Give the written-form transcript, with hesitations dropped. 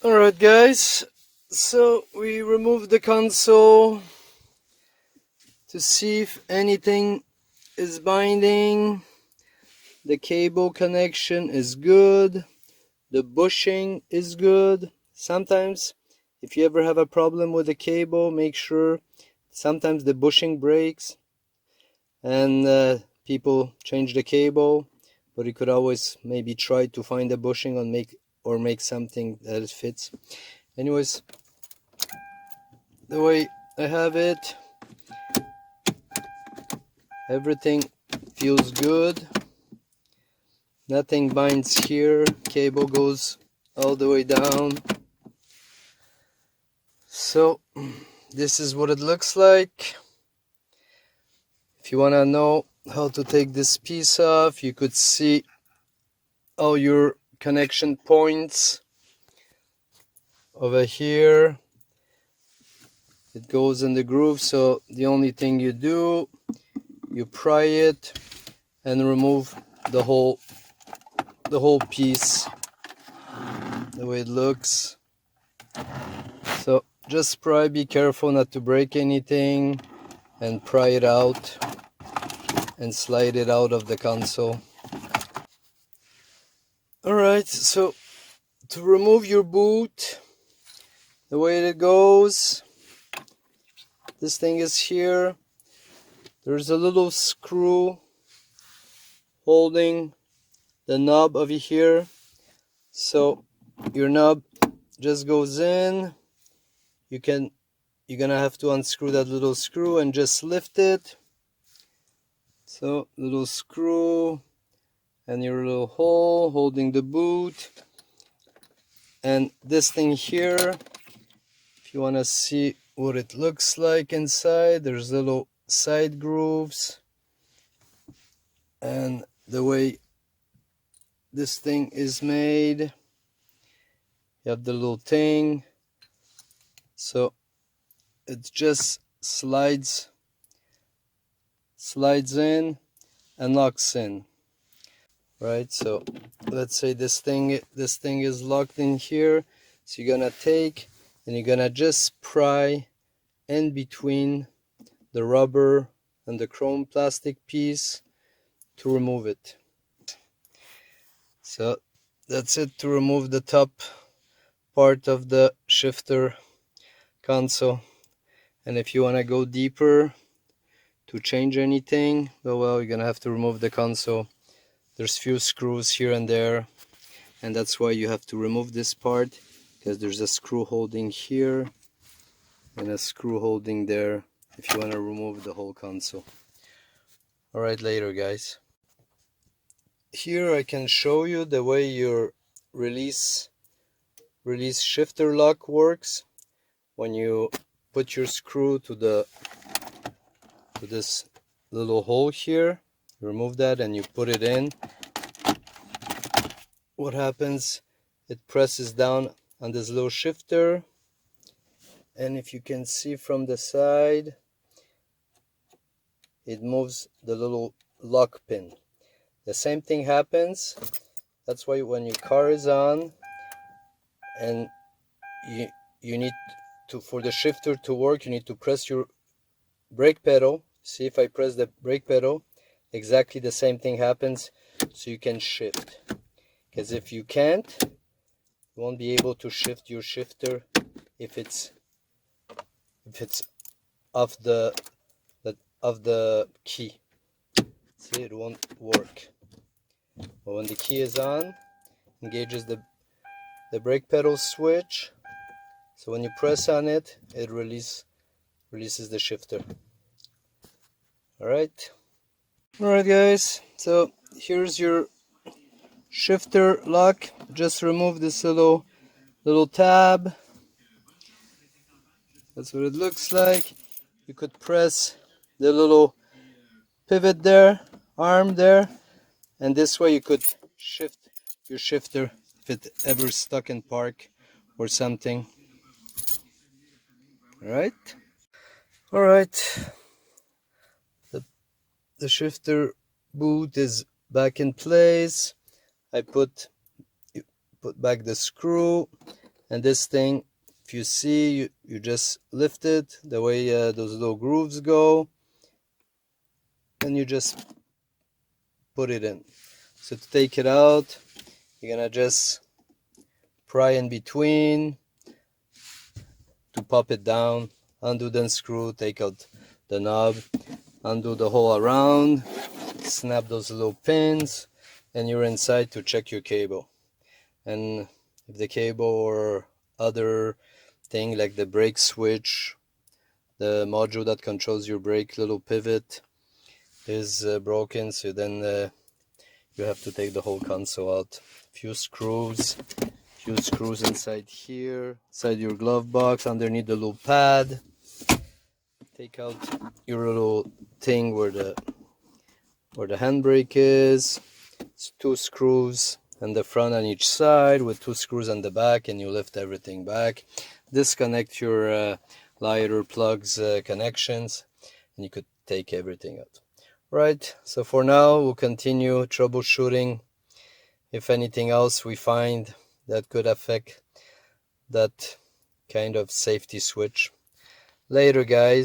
Alright guys, so we removed the console to see if anything is binding. The cable connection is good. The bushing is good. Sometimes if you ever have a problem with the cable, make sure sometimes the bushing breaks and people change the cable, but you could always maybe try to find a bushing and make something that it fits. Anyways, the way I have it, everything feels good. Nothing binds here. Cable goes all the way down. So this is what it looks like. If you want to know how to take this piece off, you could see all your connection points over here. It goes in the groove, so the only thing you do, you pry it and remove the whole piece the way it looks. So just pry, be careful not to break anything, and pry it out and slide it out of the console. Alright, so to remove your boot, the way it goes, this thing is here. There's a little screw holding the knob over here. So your knob just goes in. You're gonna have to unscrew that little screw and just lift it. So little screw and your little hole holding the boot. And this thing here, if you want to see what it looks like inside, there's little side grooves. And the way this thing is made, you have the little thing, so it just slides in and locks in, right? So let's say this thing is locked in here, so you're gonna take and you're gonna just pry in between the rubber and the chrome plastic piece to remove it. So that's it to remove the top part of the shifter console. And if you want to go deeper to change anything, well, you're gonna have to remove the console. There's few screws here and there, and that's why you have to remove this part, because there's a screw holding here and a screw holding there if you want to remove the whole console. Alright, later guys. Here I can show you the way your release shifter lock works. When you put your screw to this little hole here, remove that and you put it in, what happens, it presses down on this little shifter, and if you can see from the side, it moves the little lock pin. The same thing happens, that's why when your car is on and you need to, for the shifter to work, you need to press your brake pedal. See, if I press the brake pedal, exactly the same thing happens, so you can shift. Because if you can't, you won't be able to shift your shifter if it's off the key. See, it won't work. But when the key is on, engages the brake pedal switch, so when you press on it, it releases the shifter. Alright guys, so here's your shifter lock. Just remove this little tab. That's what it looks like. You could press the little pivot there, arm there, and this way you could shift your shifter if it ever stuck in park or something. Alright, the shifter boot is back in place. I put back the screw, And this thing, if you see, you just lift it the way those little grooves go, and you just put it in. So to take it out, you're gonna just pry in between to pop it down, undo the screw, take out the knob, undo the hole around, snap those little pins, and you're inside to check your cable. And if the cable or other thing like the brake switch, the module that controls your brake little pivot is broken, so then you have to take the whole console out. Few screws inside here, inside your glove box, underneath the little pad. Take out your little thing where the handbrake is. It's 2 screws on the front on each side with 2 screws on the back, and you lift everything back. Disconnect your lighter plugs connections, and you could take everything out. Right, so for now we'll continue troubleshooting if anything else we find that could affect that kind of safety switch later, guys.